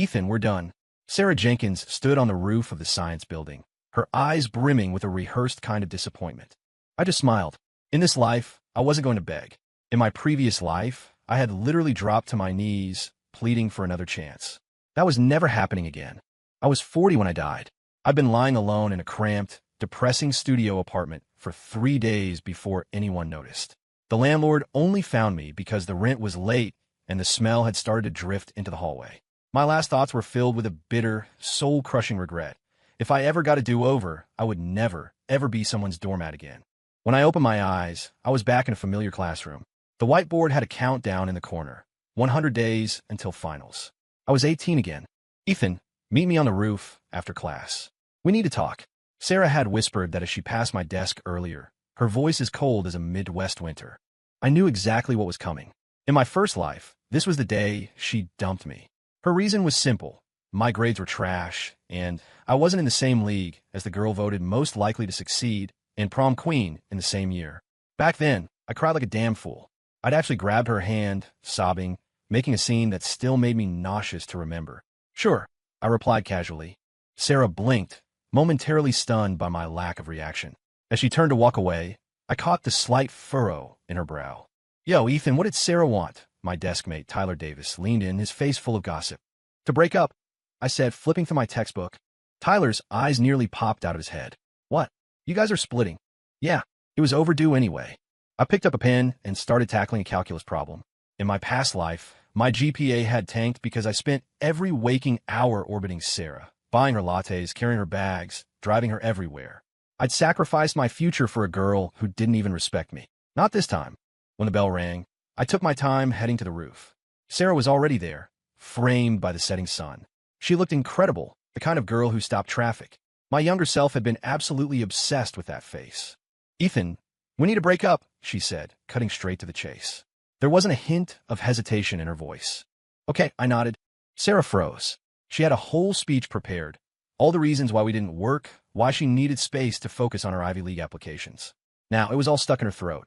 Ethan, we're done. Sarah Jenkins stood on the roof of the science building, her eyes brimming with a rehearsed kind of disappointment. I just smiled. In this life, I wasn't going to beg. In my previous life, I had literally dropped to my knees, pleading for another chance. That was never happening again. I was 40 when I died. I'd been lying alone in a cramped, depressing studio apartment for 3 days before anyone noticed. The landlord only found me because the rent was late and the smell had started to drift into the hallway. My last thoughts were filled with a bitter, soul-crushing regret. If I ever got a do-over, I would never, ever be someone's doormat again. When I opened my eyes, I was back in a familiar classroom. The whiteboard had a countdown in the corner. 100 days until finals. I was 18 again. Ethan, meet me on the roof after class. We need to talk. Sarah had whispered that as she passed my desk earlier, her voice as cold as a Midwest winter. I knew exactly what was coming. In my first life, this was the day she dumped me. Her reason was simple. My grades were trash, and I wasn't in the same league as the girl voted most likely to succeed and prom queen in the same year. Back then, I cried like a damn fool. I'd actually grabbed her hand, sobbing, making a scene that still made me nauseous to remember. Sure, I replied casually. Sarah blinked, momentarily stunned by my lack of reaction. As she turned to walk away, I caught the slight furrow in her brow. Yo, Ethan, what did Sarah want? My deskmate, Tyler Davis, leaned in, his face full of gossip. To break up, I said, flipping through my textbook. Tyler's eyes nearly popped out of his head. What? You guys are splitting? Yeah, it was overdue anyway. I picked up a pen and started tackling a calculus problem. In my past life, my GPA had tanked because I spent every waking hour orbiting Sarah, buying her lattes, carrying her bags, driving her everywhere. I'd sacrificed my future for a girl who didn't even respect me. Not this time. When the bell rang, I took my time heading to the roof. Sarah was already there, framed by the setting sun. She looked incredible, the kind of girl who stopped traffic. My younger self had been absolutely obsessed with that face. Ethan, we need to break up, she said, cutting straight to the chase. There wasn't a hint of hesitation in her voice. Okay, I nodded. Sarah froze. She had a whole speech prepared. All the reasons why we didn't work, why she needed space to focus on her Ivy League applications. Now, it was all stuck in her throat.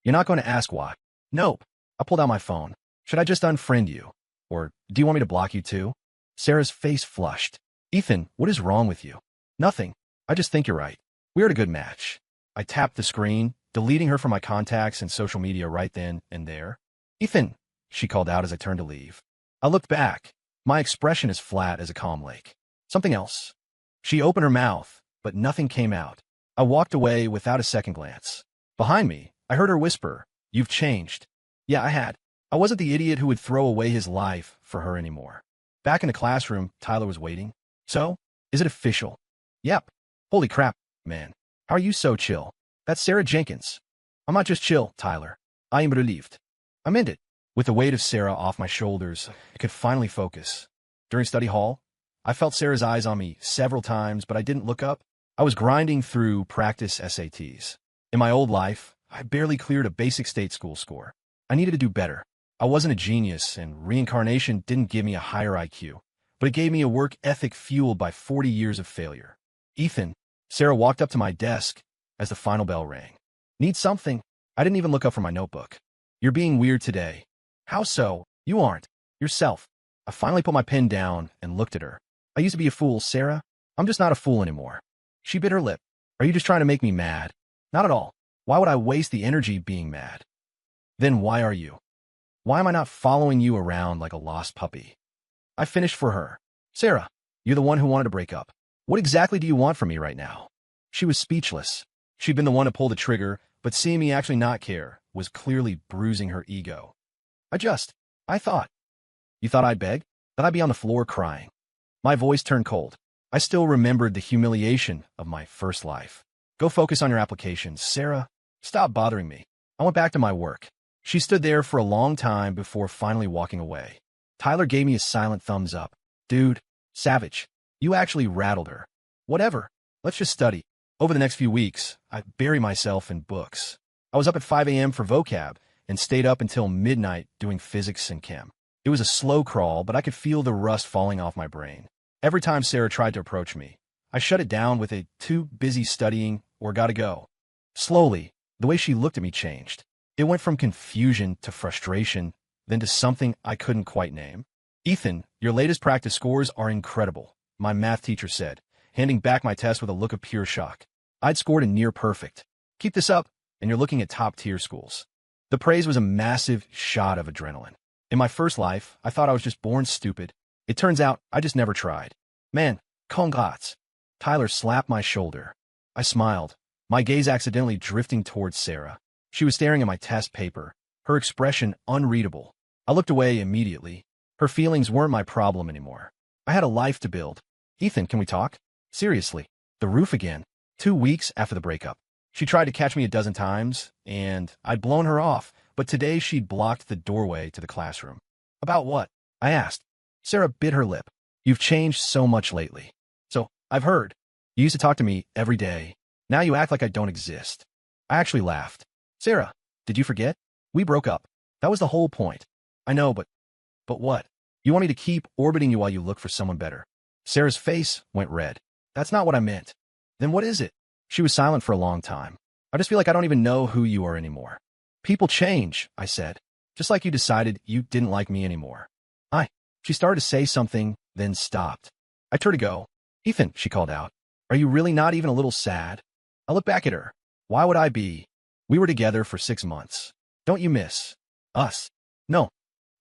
You're not going to ask why. Nope. I pulled out my phone. Should I just unfriend you? Or do you want me to block you too? Sarah's face flushed. Ethan, what is wrong with you? Nothing. I just think you're right. We're a good match. I tapped the screen, deleting her from my contacts and social media right then and there. Ethan, she called out as I turned to leave. I looked back. My expression as flat as a calm lake. Something else. She opened her mouth, but nothing came out. I walked away without a second glance. Behind me, I heard her whisper, "You've changed." Yeah, I had. I wasn't the idiot who would throw away his life for her anymore. Back in the classroom, Tyler was waiting. So, is it official? Yep. Holy crap, man. How are you so chill? That's Sarah Jenkins. I'm not just chill, Tyler. I am relieved. I meant it. With the weight of Sarah off my shoulders, I could finally focus. During study hall, I felt Sarah's eyes on me several times, but I didn't look up. I was grinding through practice SATs. In my old life, I barely cleared a basic state school score. I needed to do better. I wasn't a genius, and reincarnation didn't give me a higher IQ, but it gave me a work ethic fueled by 40 years of failure. Ethan, Sarah walked up to my desk as the final bell rang. Need something? I didn't even look up from my notebook. You're being weird today. How so? You aren't. Yourself. I finally put my pen down and looked at her. I used to be a fool, Sarah. I'm just not a fool anymore. She bit her lip. Are you just trying to make me mad? Not at all. Why would I waste the energy being mad? Then why are you? Why am I not following you around like a lost puppy? I finished for her. Sarah, you're the one who wanted to break up. What exactly do you want from me right now? She was speechless. She'd been the one to pull the trigger, but seeing me actually not care was clearly bruising her ego. I thought. You thought I'd beg? That I'd be on the floor crying. My voice turned cold. I still remembered the humiliation of my first life. Go focus on your applications, Sarah. Stop bothering me. I went back to my work. She stood there for a long time before finally walking away. Tyler gave me a silent thumbs up. Dude, savage. You actually rattled her. Whatever. Let's just study. Over the next few weeks, I buried myself in books. I was up at 5 a.m. for vocab and stayed up until midnight doing physics and chem. It was a slow crawl, but I could feel the rust falling off my brain. Every time Sarah tried to approach me, I shut it down with a too busy studying or gotta go. Slowly, the way she looked at me changed. It went from confusion to frustration, then to something I couldn't quite name. Ethan, your latest practice scores are incredible, my math teacher said, handing back my test with a look of pure shock. I'd scored a near perfect. Keep this up, and you're looking at top-tier schools. The praise was a massive shot of adrenaline. In my first life, I thought I was just born stupid. It turns out I just never tried. Man, congrats. Tyler slapped my shoulder. I smiled, my gaze accidentally drifting towards Sarah. She was staring at my test paper, her expression unreadable. I looked away immediately. Her feelings weren't my problem anymore. I had a life to build. Ethan, can we talk? Seriously. The roof again. 2 weeks after the breakup. She tried to catch me a dozen times, and I'd blown her off, but today she'd blocked the doorway to the classroom. About what? I asked. Sarah bit her lip. You've changed so much lately. So, I've heard. You used to talk to me every day. Now you act like I don't exist. I actually laughed. Sarah, did you forget? We broke up. That was the whole point. I know, but what? You want me to keep orbiting you while you look for someone better? Sarah's face went red. That's not what I meant. Then what is it? She was silent for a long time. I just feel like I don't even know who you are anymore. People change, I said. Just like you decided you didn't like me anymore. She started to say something, then stopped. I turned to go. Ethan, she called out. Are you really not even a little sad? I looked back at her. Why would I be? We were together for 6 months. Don't you miss us? No,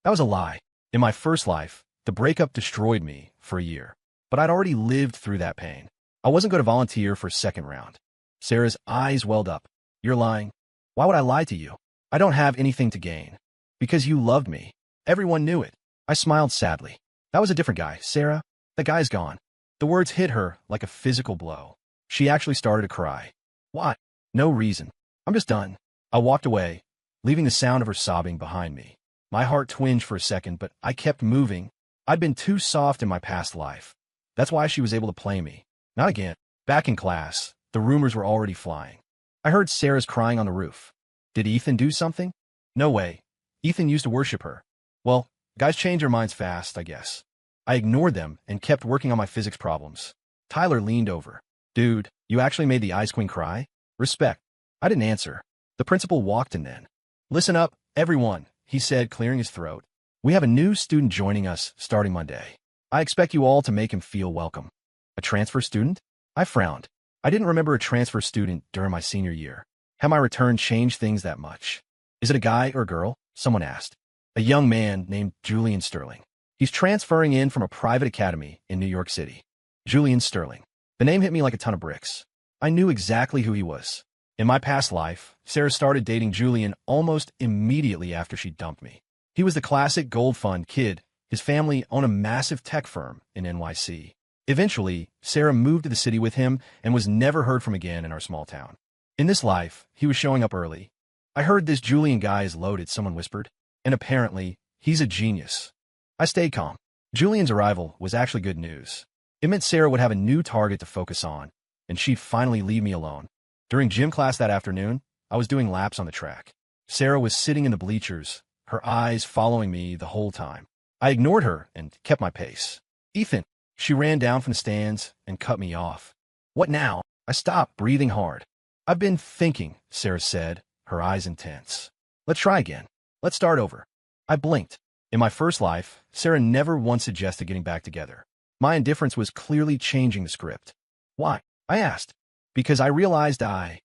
that was a lie. In my first life, the breakup destroyed me for a year. But I'd already lived through that pain. I wasn't going to volunteer for a second round. Sarah's eyes welled up. You're lying. Why would I lie to you? I don't have anything to gain. Because you loved me. Everyone knew it. I smiled sadly. That was a different guy, Sarah. That guy's gone. The words hit her like a physical blow. She actually started to cry. Why? No reason. I'm just done. I walked away, leaving the sound of her sobbing behind me. My heart twinged for a second, but I kept moving. I'd been too soft in my past life. That's why she was able to play me. Not again. Back in class, the rumors were already flying. I heard Sarah's crying on the roof. Did Ethan do something? No way. Ethan used to worship her. Well, guys change their minds fast, I guess. I ignored them and kept working on my physics problems. Tyler leaned over. Dude, you actually made the Ice Queen cry? Respect. I didn't answer. The principal walked in then. Listen up, everyone, he said, clearing his throat. We have a new student joining us starting Monday. I expect you all to make him feel welcome. A transfer student? I frowned. I didn't remember a transfer student during my senior year. Had my return changed things that much? Is it a guy or a girl? Someone asked. A young man named Julian Sterling. He's transferring in from a private academy in New York City. Julian Sterling. The name hit me like a ton of bricks. I knew exactly who he was. In my past life, Sarah started dating Julian almost immediately after she dumped me. He was the classic gold fund kid. His family owned a massive tech firm in NYC. Eventually, Sarah moved to the city with him and was never heard from again in our small town. In this life, he was showing up early. I heard this Julian guy is loaded, someone whispered. And apparently, he's a genius. I stayed calm. Julian's arrival was actually good news. It meant Sarah would have a new target to focus on, and she'd finally leave me alone. During gym class that afternoon, I was doing laps on the track. Sarah was sitting in the bleachers, her eyes following me the whole time. I ignored her and kept my pace. Ethan, she ran down from the stands and cut me off. What now? I stopped, breathing hard. I've been thinking, Sarah said, her eyes intense. Let's try again. Let's start over. I blinked. In my first life, Sarah never once suggested getting back together. My indifference was clearly changing the script. Why? I asked. Because I realized I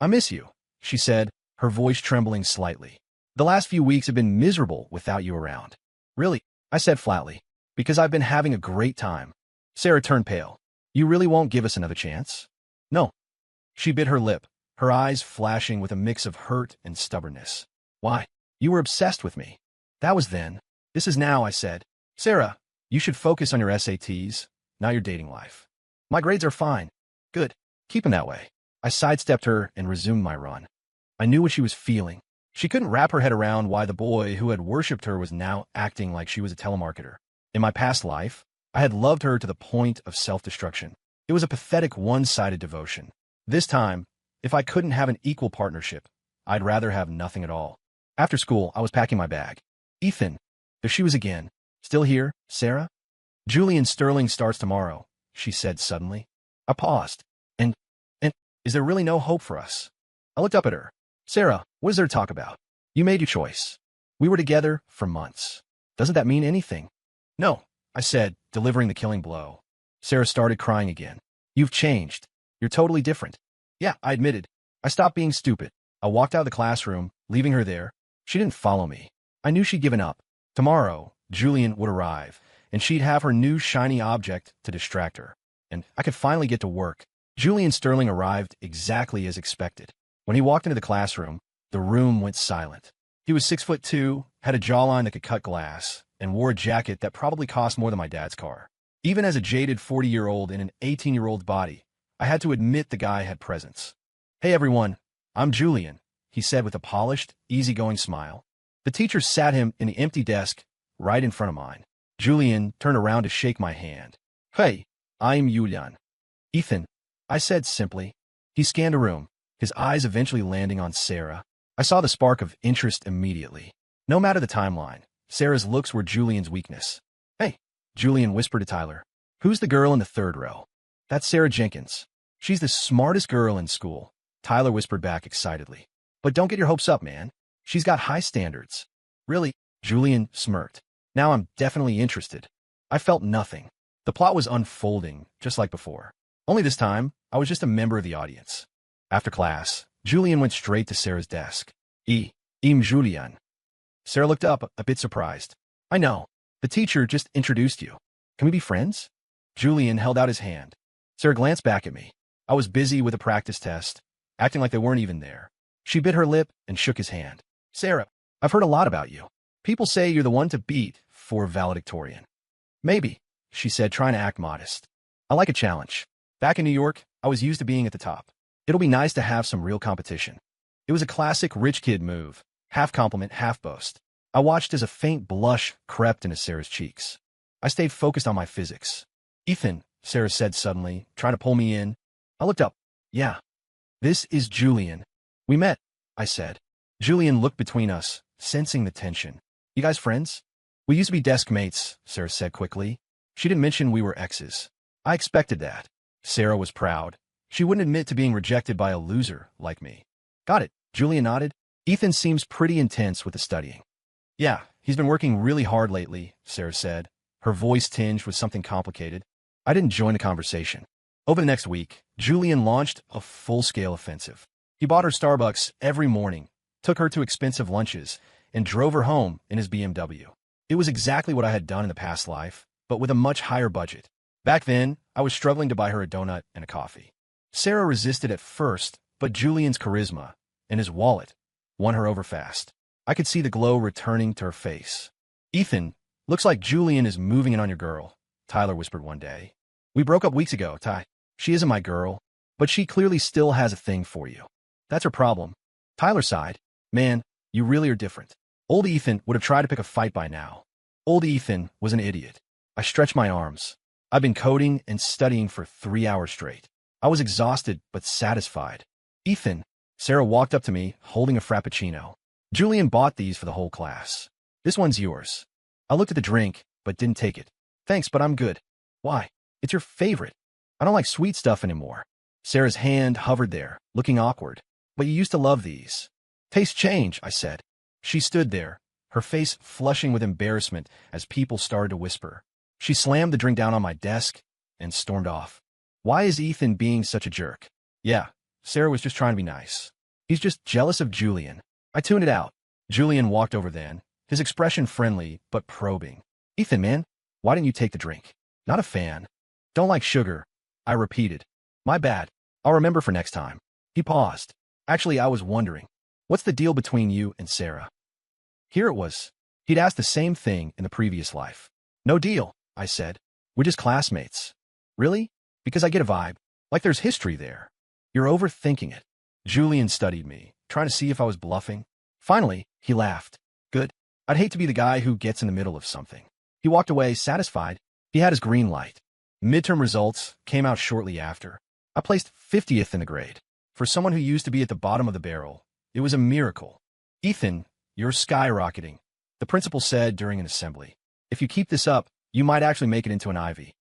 miss you, she said, her voice trembling slightly. The last few weeks have been miserable without you around. Really? I said flatly. Because I've been having a great time. Sarah turned pale. You really won't give us another chance? No. She bit her lip, her eyes flashing with a mix of hurt and stubbornness. Why? You were obsessed with me. That was then. This is now, I said. Sarah, you should focus on your SATs, not your dating life. My grades are fine. Good. Keep them that way. I sidestepped her and resumed my run. I knew what she was feeling. She couldn't wrap her head around why the boy who had worshipped her was now acting like she was a telemarketer. In my past life, I had loved her to the point of self-destruction. It was a pathetic one-sided devotion. This time, if I couldn't have an equal partnership, I'd rather have nothing at all. After school, I was packing my bag. Ethan, there she was again. Still here, Sarah? Julian Sterling starts tomorrow, she said suddenly. I paused. And is there really no hope for us? I looked up at her. Sarah, what is there to talk about? You made your choice. We were together for months. Doesn't that mean anything? No, I said, delivering the killing blow. Sarah started crying again. You've changed. You're totally different. Yeah, I admitted. I stopped being stupid. I walked out of the classroom, leaving her there. She didn't follow me. I knew she'd given up. Tomorrow, Julian would arrive, and she'd have her new shiny object to distract her. And I could finally get to work. Julian Sterling arrived exactly as expected. When he walked into the classroom, the room went silent. He was 6'2", had a jawline that could cut glass, and wore a jacket that probably cost more than my dad's car. Even as a jaded 40-year-old in an 18-year-old's body, I had to admit the guy had presence. Hey everyone, I'm Julian, he said with a polished, easygoing smile. The teacher sat him in the empty desk right in front of mine. Julian turned around to shake my hand. Hey, I'm Julian. Ethan, I said simply. He scanned the room, his eyes eventually landing on Sarah. I saw the spark of interest immediately. No matter the timeline, Sarah's looks were Julian's weakness. Hey, Julian whispered to Tyler. Who's the girl in the third row? That's Sarah Jenkins. She's the smartest girl in school, Tyler whispered back excitedly. But don't get your hopes up, man. She's got high standards. Really? Julian smirked. Now I'm definitely interested. I felt nothing. The plot was unfolding, just like before. Only this time, I was just a member of the audience. After class, Julian went straight to Sarah's desk. I'm Julian. Sarah looked up, a bit surprised. I know. The teacher just introduced you. Can we be friends? Julian held out his hand. Sarah glanced back at me. I was busy with a practice test, acting like they weren't even there. She bit her lip and shook his hand. Sarah, I've heard a lot about you. People say you're the one to beat for valedictorian. Maybe, she said, trying to act modest. I like a challenge. Back in New York, I was used to being at the top. It'll be nice to have some real competition. It was a classic rich kid move, half compliment, half boast. I watched as a faint blush crept into Sarah's cheeks. I stayed focused on my physics. Ethan, Sarah said suddenly, trying to pull me in. I looked up. Yeah. This is Julian. We met, I said. Julian looked between us, sensing the tension. You guys friends? We used to be desk mates, Sarah said quickly. She didn't mention we were exes. I expected that. Sarah was proud. She wouldn't admit to being rejected by a loser like me. Got it, Julian nodded. Ethan seems pretty intense with the studying. Yeah, he's been working really hard lately, Sarah said, her voice tinged with something complicated. I didn't join the conversation. Over the next week, Julian launched a full-scale offensive. He bought her Starbucks every morning, took her to expensive lunches, and drove her home in his BMW. It was exactly what I had done in the past life, but with a much higher budget. Back then, I was struggling to buy her a donut and a coffee. Sarah resisted at first, but Julian's charisma and his wallet won her over fast. I could see the glow returning to her face. Ethan, looks like Julian is moving in on your girl, Tyler whispered one day. We broke up weeks ago, Ty. She isn't my girl, but she clearly still has a thing for you. That's her problem. Tyler sighed. Man, you really are different. Old Ethan would have tried to pick a fight by now. Old Ethan was an idiot. I stretched my arms. I've been coding and studying for 3 hours straight. I was exhausted but satisfied. Ethan, Sarah walked up to me, holding a Frappuccino. Julian bought these for the whole class. This one's yours. I looked at the drink, but didn't take it. Thanks, but I'm good. Why? It's your favorite. I don't like sweet stuff anymore. Sarah's hand hovered there, looking awkward. But you used to love these. Taste change, I said. She stood there, her face flushing with embarrassment as people started to whisper. She slammed the drink down on my desk and stormed off. Why is Ethan being such a jerk? Yeah, Sarah was just trying to be nice. He's just jealous of Julian. I tuned it out. Julian walked over then, his expression friendly but probing. Ethan, man, why didn't you take the drink? Not a fan. Don't like sugar, I repeated. My bad. I'll remember for next time. He paused. Actually, I was wondering, what's the deal between you and Sarah? Here it was. He'd asked the same thing in the previous life. No deal, I said. We're just classmates. Really? Because I get a vibe. Like there's history there. You're overthinking it. Julian studied me, trying to see if I was bluffing. Finally, he laughed. Good. I'd hate to be the guy who gets in the middle of something. He walked away, satisfied. He had his green light. Midterm results came out shortly after. I placed 50th in the grade. For someone who used to be at the bottom of the barrel, it was a miracle. Ethan, you're skyrocketing, the principal said during an assembly. If you keep this up, you might actually make it into an Ivy.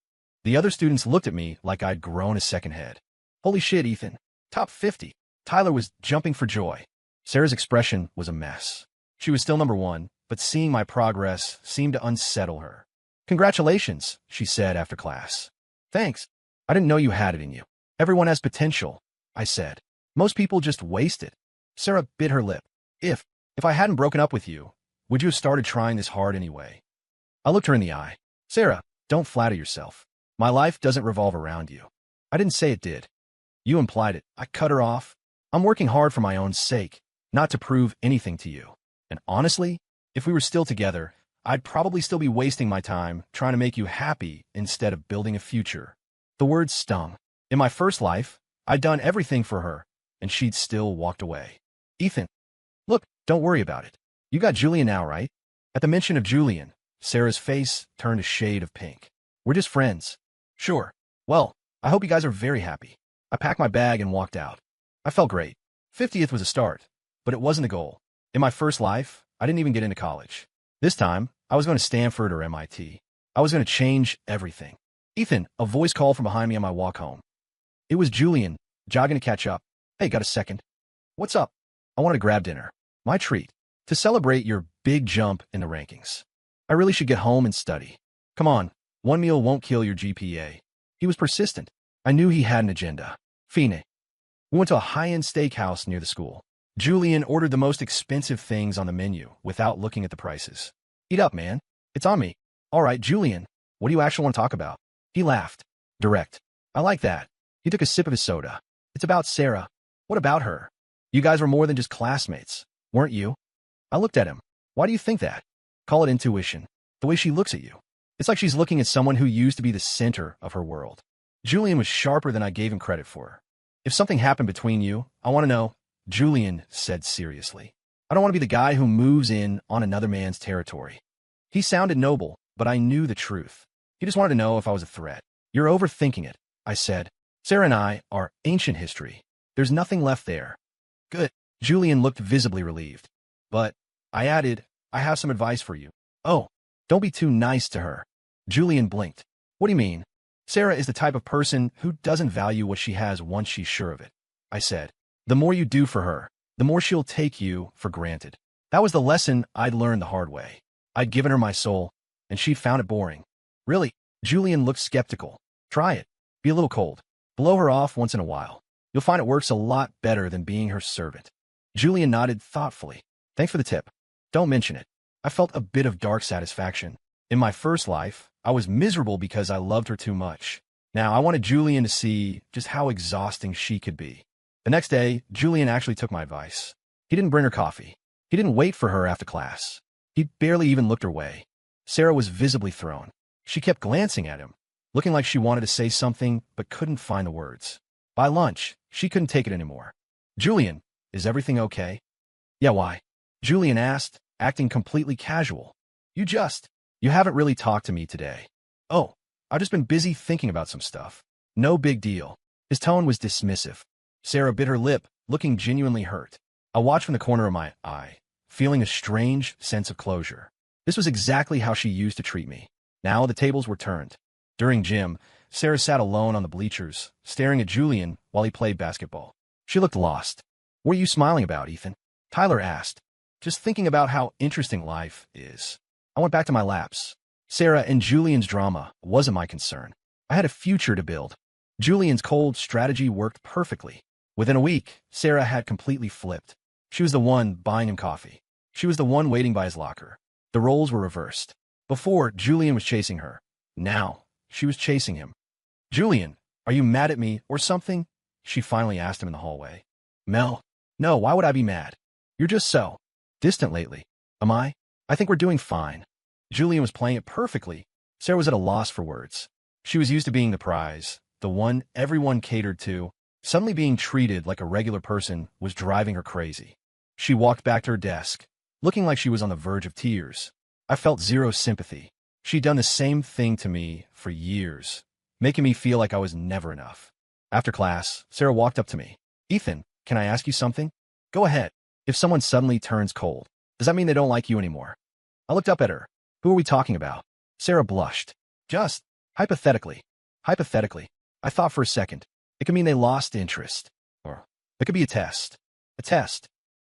The other students looked at me like I'd grown a second head. Holy shit, Ethan. Top 50. Tyler was jumping for joy. Sarah's expression was a mess. She was still number one, but seeing my progress seemed to unsettle her. Congratulations, she said after class. Thanks. I didn't know you had it in you. Everyone has potential, I said. Most people just waste it. Sarah bit her lip. If I hadn't broken up with you, would you have started trying this hard anyway? I looked her in the eye. Sarah, don't flatter yourself. My life doesn't revolve around you. I didn't say it did. You implied it. I cut her off. I'm working hard for my own sake, not to prove anything to you. And honestly, if we were still together, I'd probably still be wasting my time trying to make you happy instead of building a future. The words stung. In my first life, I'd done everything for her, and she'd still walked away. Ethan, look, don't worry about it. You got Julian now, right? At the mention of Julian, Sarah's face turned a shade of pink. We're just friends. Sure. Well, I hope you guys are very happy. I packed my bag and walked out. I felt great. 50th was a start, but it wasn't the goal. In my first life, I didn't even get into college. This time, I was going to Stanford or MIT. I was going to change everything. Ethan, a voice called from behind me on my walk home. It was Julian, jogging to catch up. Hey, got a second? What's up? I want to grab dinner. My treat. To celebrate your big jump in the rankings. I really should get home and study. Come on, one meal won't kill your GPA. He was persistent. I knew he had an agenda. Fine. We went to a high-end steakhouse near the school. Julian ordered the most expensive things on the menu without looking at the prices. Eat up, man. It's on me. All right, Julian, what do you actually want to talk about? He laughed. Direct. I like that. He took a sip of his soda. It's about Sarah. What about her? You guys were more than just classmates, weren't you? I looked at him. Why do you think that? Call it intuition. The way she looks at you. It's like she's looking at someone who used to be the center of her world. Julian was sharper than I gave him credit for. If something happened between you, I want to know, Julian said seriously. I don't want to be the guy who moves in on another man's territory. He sounded noble, but I knew the truth. He just wanted to know if I was a threat. You're overthinking it, I said. Sarah and I are ancient history. There's nothing left there. Good. Julian looked visibly relieved. But, I added, I have some advice for you. Oh, don't be too nice to her. Julian blinked. What do you mean? Sarah is the type of person who doesn't value what she has once she's sure of it. I said, the more you do for her, the more she'll take you for granted. That was the lesson I'd learned the hard way. I'd given her my soul, and she'd found it boring. Really? Julian looked skeptical. Try it. Be a little cold. Blow her off once in a while. You'll find it works a lot better than being her servant. Julian nodded thoughtfully. Thanks for the tip. Don't mention it. I felt a bit of dark satisfaction. In my first life, I was miserable because I loved her too much. Now, I wanted Julian to see just how exhausting she could be. The next day, Julian actually took my advice. He didn't bring her coffee. He didn't wait for her after class. He barely even looked her way. Sarah was visibly thrown. She kept glancing at him, looking like she wanted to say something but couldn't find the words. By lunch, she couldn't take it anymore. Julian, is everything okay? Yeah, why? Julian asked, acting completely casual. You haven't really talked to me today. Oh, I've just been busy thinking about some stuff. No big deal. His tone was dismissive. Sarah bit her lip, looking genuinely hurt. I watched from the corner of my eye, feeling a strange sense of closure. This was exactly how she used to treat me. Now the tables were turned. During gym, Sarah sat alone on the bleachers, staring at Julian while he played basketball. She looked lost. What are you smiling about, Ethan? Tyler asked. Just thinking about how interesting life is. I went back to my laps. Sarah and Julian's drama wasn't my concern. I had a future to build. Julian's cold strategy worked perfectly. Within a week, Sarah had completely flipped. She was the one buying him coffee. She was the one waiting by his locker. The roles were reversed. Before, Julian was chasing her. Now, she was chasing him. Julian, are you mad at me or something? She finally asked him in the hallway. Mel, no, why would I be mad? You're just so distant lately. Am I? I think we're doing fine. Julian was playing it perfectly. Sarah was at a loss for words. She was used to being the prize, the one everyone catered to. Suddenly being treated like a regular person was driving her crazy. She walked back to her desk, looking like she was on the verge of tears. I felt zero sympathy. She'd done the same thing to me for years, making me feel like I was never enough. After class, Sarah walked up to me. Ethan, can I ask you something? Go ahead. If someone suddenly turns cold, does that mean they don't like you anymore? I looked up at her. Who are we talking about? Sarah blushed. Just hypothetically. Hypothetically. I thought for a second. It could mean they lost interest. Or it could be a test. A test.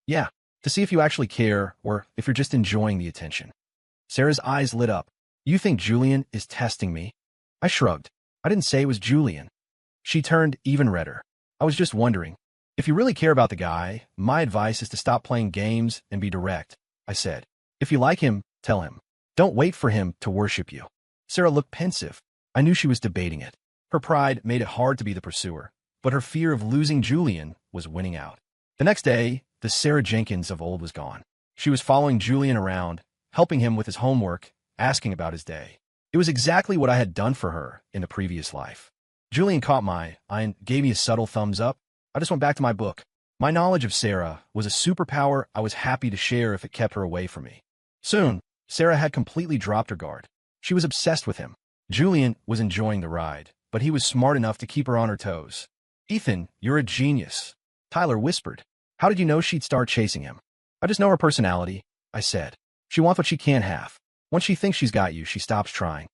Yeah, to see if you actually care or if you're just enjoying the attention. Sarah's eyes lit up. You think Julian is testing me? I shrugged. I didn't say it was Julian. She turned even redder. I was just wondering. If you really care about the guy, my advice is to stop playing games and be direct, I said. If you like him, tell him. Don't wait for him to worship you. Sarah looked pensive. I knew she was debating it. Her pride made it hard to be the pursuer, but her fear of losing Julian was winning out. The next day, the Sarah Jenkins of old was gone. She was following Julian around, helping him with his homework, asking about his day. It was exactly what I had done for her in the previous life. Julian caught my eye and gave me a subtle thumbs up. I just went back to my book. My knowledge of Sarah was a superpower I was happy to share if it kept her away from me. Soon, Sarah had completely dropped her guard. She was obsessed with him. Julian was enjoying the ride, but he was smart enough to keep her on her toes. Ethan, you're a genius, Tyler whispered. How did you know she'd start chasing him? I just know her personality, I said. She wants what she can't have. Once she thinks she's got you, she stops trying.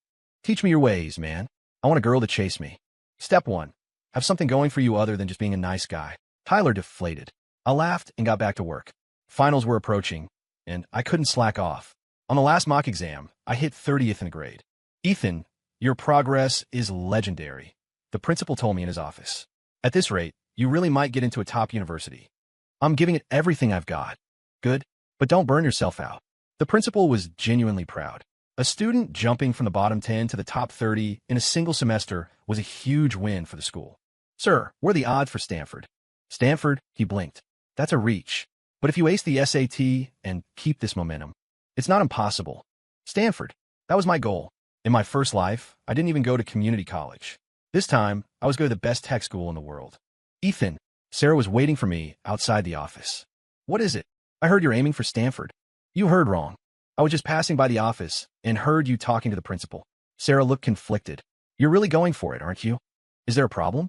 Teach me your ways, man. I want a girl to chase me. Step 1. Have something going for you other than just being a nice guy. Tyler deflated. I laughed and got back to work. Finals were approaching, and I couldn't slack off. On the last mock exam, I hit 30th in the grade. Ethan, your progress is legendary, the principal told me in his office. At this rate, you really might get into a top university. I'm giving it everything I've got. Good, but don't burn yourself out. The principal was genuinely proud. A student jumping from the bottom 10 to the top 30 in a single semester was a huge win for the school. Sir, what are the odds for Stanford? Stanford, he blinked. That's a reach. But if you ace the SAT and keep this momentum, it's not impossible. Stanford, that was my goal. In my first life, I didn't even go to community college. This time, I was going to the best tech school in the world. Ethan, Sarah was waiting for me outside the office. What is it? I heard you're aiming for Stanford. You heard wrong. I was just passing by the office and heard you talking to the principal. Sarah looked conflicted. You're really going for it, aren't you? Is there a problem?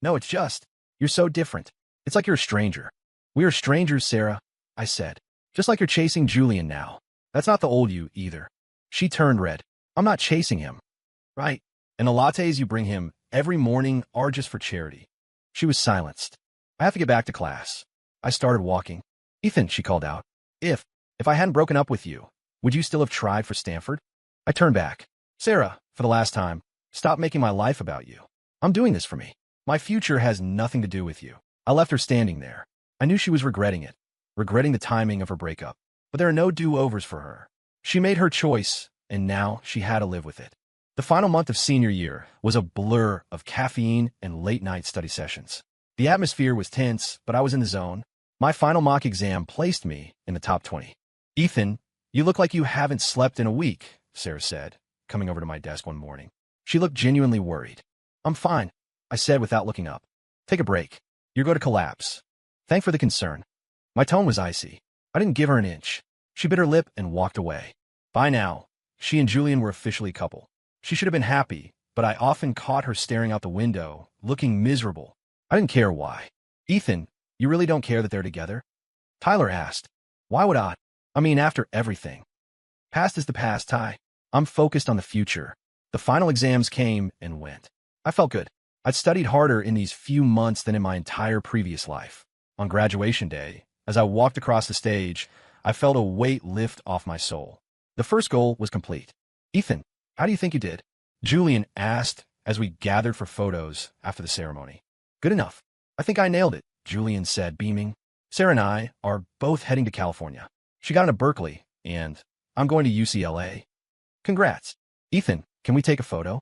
No, it's just, you're so different. It's like you're a stranger. We are strangers, Sarah, I said. Just like you're chasing Julian now. That's not the old you either. She turned red. I'm not chasing him. Right. And the lattes you bring him every morning are just for charity. She was silenced. I have to get back to class. I started walking. Ethan, she called out. If I hadn't broken up with you, would you still have tried for Stanford? I turned back. Sarah, for the last time, stop making my life about you. I'm doing this for me. My future has nothing to do with you. I left her standing there. I knew she was regretting it, regretting the timing of her breakup. But there are no do-overs for her. She made her choice, and now she had to live with it. The final month of senior year was a blur of caffeine and late-night study sessions. The atmosphere was tense, but I was in the zone. My final mock exam placed me in the top 20. Ethan, you look like you haven't slept in a week, Sarah said, coming over to my desk one morning. She looked genuinely worried. I'm fine, I said without looking up. Take a break. You're going to collapse. Thanks for the concern. My tone was icy. I didn't give her an inch. She bit her lip and walked away. By now, she and Julian were officially a couple. She should have been happy, but I often caught her staring out the window, looking miserable. I didn't care why. Ethan, you really don't care that they're together? Tyler asked. Why would I? I mean, after everything. Past is the past, Ty. I'm focused on the future. The final exams came and went. I felt good. I'd studied harder in these few months than in my entire previous life. On graduation day, as I walked across the stage, I felt a weight lift off my soul. The first goal was complete. Ethan, how do you think you did? Julian asked as we gathered for photos after the ceremony. Good enough. I think I nailed it, Julian said, beaming. Sarah and I are both heading to California. She got into Berkeley, and I'm going to UCLA. Congrats. Ethan, can we take a photo?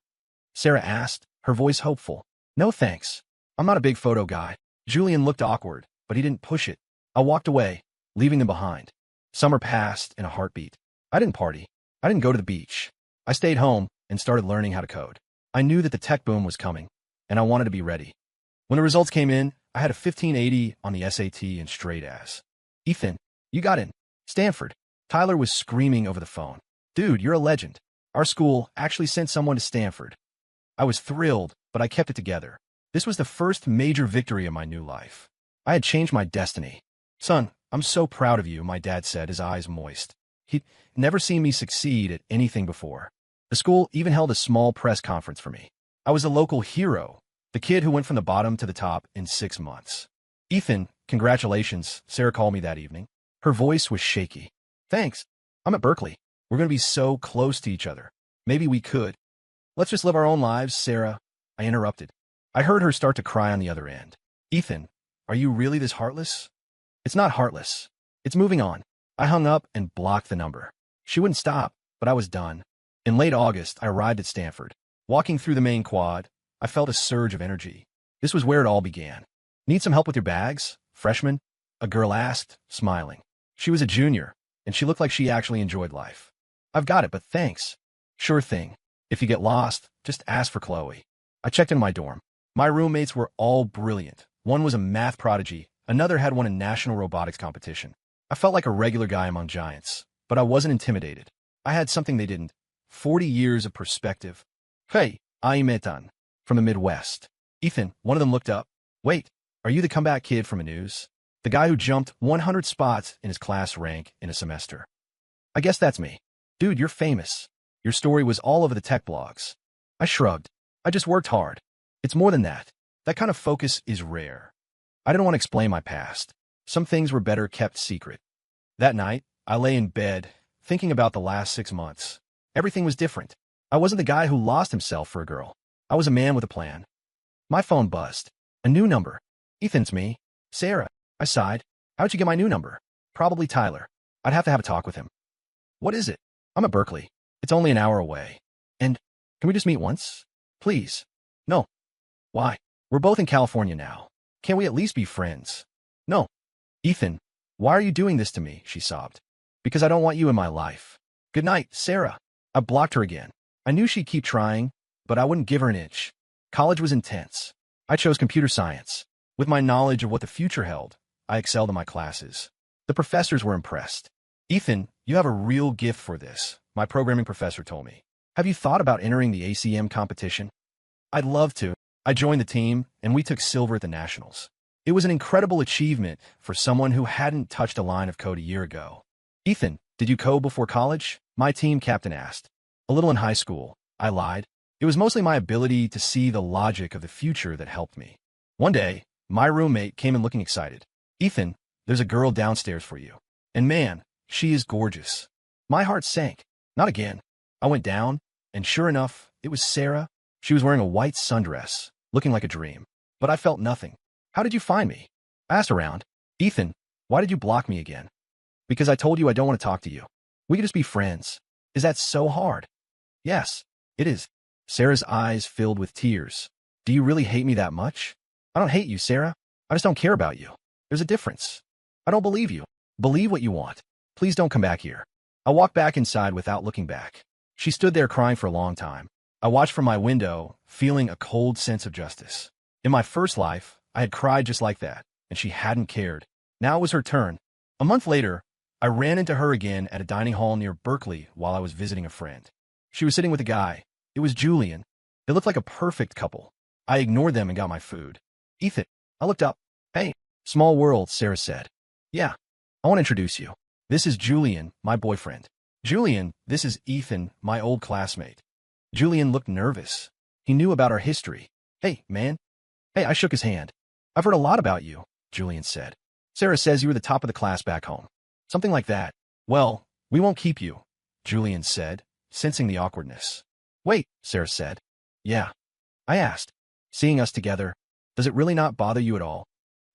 Sarah asked, her voice hopeful. No thanks. I'm not a big photo guy. Julian looked awkward, but he didn't push it. I walked away, leaving them behind. Summer passed in a heartbeat. I didn't party. I didn't go to the beach. I stayed home and started learning how to code. I knew that the tech boom was coming, and I wanted to be ready. When the results came in, I had a 1580 on the SAT and straight A's. Ethan, you got in. Stanford. Tyler was screaming over the phone. Dude, you're a legend. Our school actually sent someone to Stanford. I was thrilled, but I kept it together. This was the first major victory of my new life. I had changed my destiny. Son, I'm so proud of you, my dad said, his eyes moist. He'd never seen me succeed at anything before. The school even held a small press conference for me. I was a local hero, the kid who went from the bottom to the top in 6 months. Ethan, congratulations, Sarah called me that evening. Her voice was shaky. Thanks. I'm at Berkeley. We're going to be so close to each other. Maybe we could. Let's just live our own lives, Sarah. I interrupted. I heard her start to cry on the other end. Ethan, are you really this heartless? It's not heartless. It's moving on. I hung up and blocked the number. She wouldn't stop, but I was done. In late August, I arrived at Stanford. Walking through the main quad, I felt a surge of energy. This was where it all began. Need some help with your bags, freshman? A girl asked, smiling. She was a junior, and she looked like she actually enjoyed life. I've got it, but thanks. Sure thing. If you get lost, just ask for Chloe. I checked in my dorm. My roommates were all brilliant. One was a math prodigy. Another had won a national robotics competition. I felt like a regular guy among giants, but I wasn't intimidated. I had something they didn't. 40 years of perspective. Hey, Aimetan, from the Midwest. Ethan, one of them looked up. Wait, are you the comeback kid from the news? The guy who jumped 100 spots in his class rank in a semester. I guess that's me. Dude, you're famous. Your story was all over the tech blogs. I shrugged. I just worked hard. It's more than that. That kind of focus is rare. I didn't want to explain my past. Some things were better kept secret. That night, I lay in bed, thinking about the last 6 months. Everything was different. I wasn't the guy who lost himself for a girl. I was a man with a plan. My phone buzzed. A new number. Ethan, it's me. Sarah. I sighed. How'd you get my new number? Probably Tyler. I'd have to have a talk with him. What is it? I'm at Berkeley. It's only an hour away. And can we just meet once? Please. No. Why? We're both in California now. Can't we at least be friends? No. Ethan, why are you doing this to me? She sobbed. Because I don't want you in my life. Good night, Sarah. I blocked her again. I knew she'd keep trying, but I wouldn't give her an inch. College was intense. I chose computer science. With my knowledge of what the future held, I excelled in my classes. The professors were impressed. Ethan, you have a real gift for this, my programming professor told me. Have you thought about entering the ACM competition? I'd love to. I joined the team, and we took silver at the Nationals. It was an incredible achievement for someone who hadn't touched a line of code a year ago. Ethan, did you code before college? My team captain asked. A little in high school. I lied. It was mostly my ability to see the logic of the future that helped me. One day, my roommate came in looking excited. Ethan, there's a girl downstairs for you. And man, she is gorgeous. My heart sank. Not again. I went down, and sure enough, it was Sarah. She was wearing a white sundress, looking like a dream. But I felt nothing. How did you find me? I asked around. Ethan, why did you block me again? Because I told you I don't want to talk to you. We could just be friends. Is that so hard? Yes, it is. Sarah's eyes filled with tears. Do you really hate me that much? I don't hate you, Sarah. I just don't care about you. There's a difference. I don't believe you. Believe what you want. Please don't come back here. I walked back inside without looking back. She stood there crying for a long time. I watched from my window, feeling a cold sense of justice. In my first life, I had cried just like that, and she hadn't cared. Now it was her turn. A month later, I ran into her again at a dining hall near Berkeley while I was visiting a friend. She was sitting with a guy. It was Julian. They looked like a perfect couple. I ignored them and got my food. Ethan, I looked up. Hey, small world, Sarah said. Yeah, I want to introduce you. This is Julian, my boyfriend. Julian, this is Ethan, my old classmate. Julian looked nervous. He knew about our history. Hey, man. Hey, I shook his hand. I've heard a lot about you, Julian said. Sarah says you were the top of the class back home. Something like that. Well, we won't keep you, Julian said, sensing the awkwardness. Wait, Sarah said. Yeah. I asked. Seeing us together, does it really not bother you at all?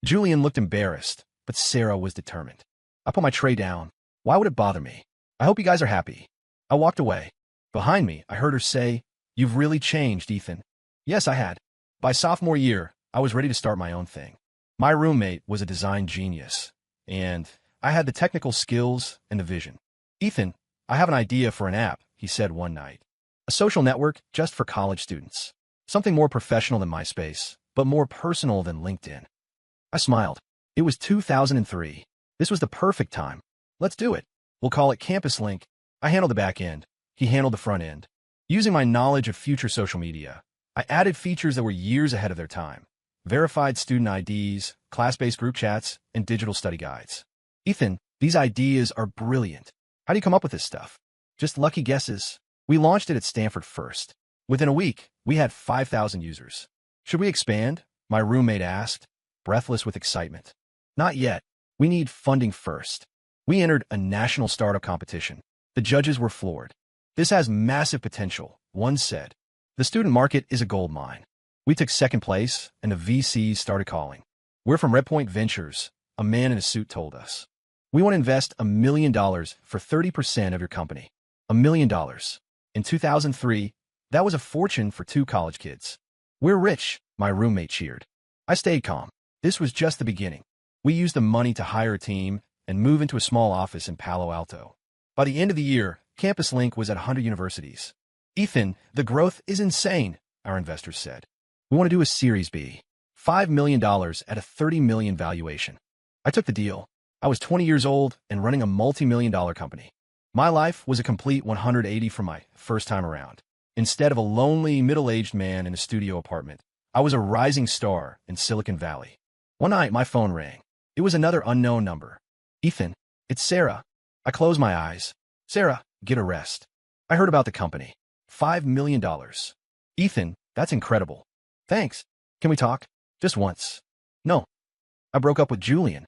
Julian looked embarrassed, but Sarah was determined. I put my tray down. Why would it bother me? I hope you guys are happy. I walked away. Behind me, I heard her say, You've really changed, Ethan. Yes, I had. By sophomore year, I was ready to start my own thing. My roommate was a design genius, and I had the technical skills and the vision. Ethan, I have an idea for an app, he said one night. A social network just for college students. Something more professional than MySpace, but more personal than LinkedIn. I smiled. It was 2003. This was the perfect time. Let's do it. We'll call it Campus Link. I handled the back end. He handled the front end. Using my knowledge of future social media, I added features that were years ahead of their time. Verified student IDs, class-based group chats, and digital study guides. Ethan, these ideas are brilliant. How do you come up with this stuff? Just lucky guesses. We launched it at Stanford first. Within a week, we had 5,000 users. Should we expand? My roommate asked, breathless with excitement. Not yet. We need funding first. We entered a national startup competition. The judges were floored. This has massive potential, one said. The student market is a gold mine. We took second place, and the VCs started calling. We're from Redpoint Ventures, a man in a suit told us. We want to invest $1 million for 30% of your company. $1 million. In 2003, that was a fortune for 2 college kids. We're rich, my roommate cheered. I stayed calm. This was just the beginning. We used the money to hire a team and move into a small office in Palo Alto. By the end of the year, Campus Link was at 100 universities. Ethan, the growth is insane, our investors said. We want to do a Series B. $5 million at a $30 million valuation. I took the deal. I was 20 years old and running a multi-million-dollar company. My life was a complete 180 from my first time around. Instead of a lonely, middle-aged man in a studio apartment, I was a rising star in Silicon Valley. One night, my phone rang. It was another unknown number. Ethan, it's Sarah. I closed my eyes. Sarah, get a rest. I heard about the company. $5 million. Ethan, that's incredible. Thanks. Can we talk? Just once. No. I broke up with Julian.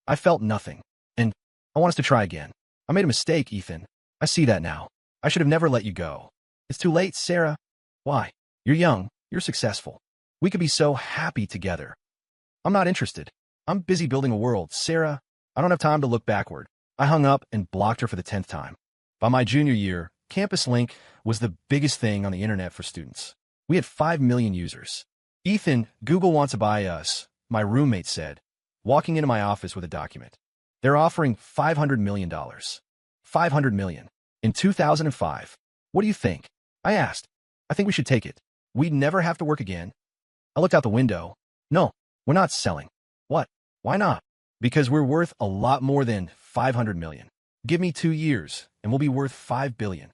I felt nothing. And I want us to try again. I made a mistake, Ethan. I see that now. I should have never let you go. It's too late, Sarah. Why? You're young. You're successful. We could be so happy together. I'm not interested. I'm busy building a world, Sarah. I don't have time to look backward. I hung up and blocked her for the 10th time. By my junior year, Campus Link was the biggest thing on the internet for students. We had 5 million users. Ethan, Google wants to buy us, my roommate said, walking into my office with a document. They're offering $500 million. $500 million. In 2005. What do you think? I asked. I think we should take it. We'd never have to work again. I looked out the window. No, we're not selling. What? Why not? Because we're worth a lot more than $500 million. Give me 2 years, and we'll be worth $5 billion.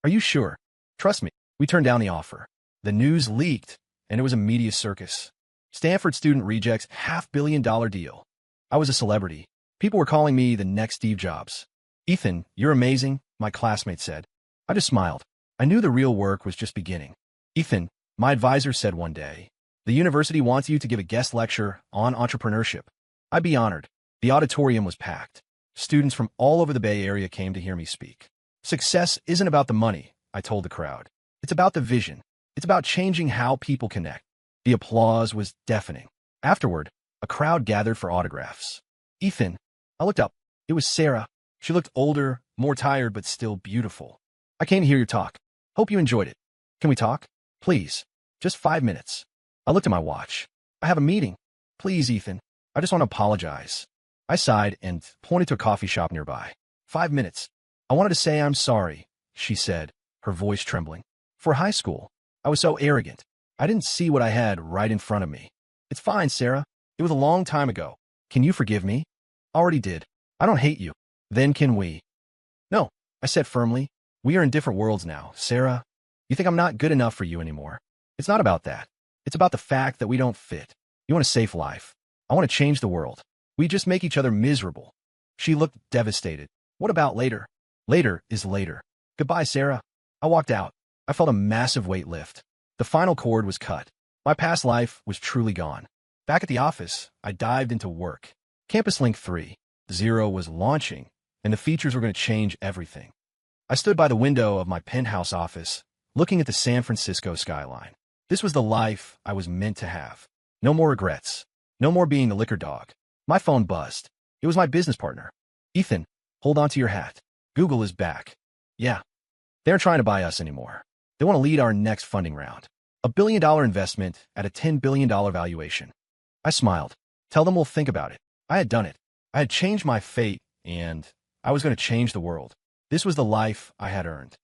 Are you sure? Trust me. We turned down the offer. The news leaked, and it was a media circus. Stanford student rejects $500 million deal. I was a celebrity. People were calling me the next Steve Jobs. Ethan, you're amazing, my classmate said. I just smiled. I knew the real work was just beginning. Ethan, my advisor said one day, the university wants you to give a guest lecture on entrepreneurship. I'd be honored. The auditorium was packed. Students from all over the Bay Area came to hear me speak. Success isn't about the money, I told the crowd. It's about the vision. It's about changing how people connect. The applause was deafening. Afterward, a crowd gathered for autographs. Ethan, I looked up. It was Sarah. She looked older, more tired, but still beautiful. I came to hear your talk. Hope you enjoyed it. Can we talk? Please. Just 5 minutes. I looked at my watch. I have a meeting. Please, Ethan. I just want to apologize. I sighed and pointed to a coffee shop nearby. 5 minutes. I wanted to say I'm sorry, she said, her voice trembling. For high school, I was so arrogant. I didn't see what I had right in front of me. It's fine, Sarah. It was a long time ago. Can you forgive me? Already did. I don't hate you. Then can we? No, I said firmly. We are in different worlds now, Sarah. You think I'm not good enough for you anymore. It's not about that. It's about the fact that we don't fit. You want a safe life. I want to change the world. We just make each other miserable. She looked devastated. What about later? Later is later. Goodbye, Sarah. I walked out. I felt a massive weight lift. The final cord was cut. My past life was truly gone. Back at the office, I dived into work. Campus Link 3.0 was launching, and the features were going to change everything. I stood by the window of my penthouse office, looking at the San Francisco skyline. This was the life I was meant to have. No more regrets. No more being the liquor dog. My phone buzzed. It was my business partner. Ethan, hold on to your hat. Google is back. Yeah. They aren't trying to buy us anymore. They want to lead our next funding round. $1 billion investment at a $10 billion valuation. I smiled. Tell them we'll think about it. I had done it. I had changed my fate, and I was going to change the world. This was the life I had earned.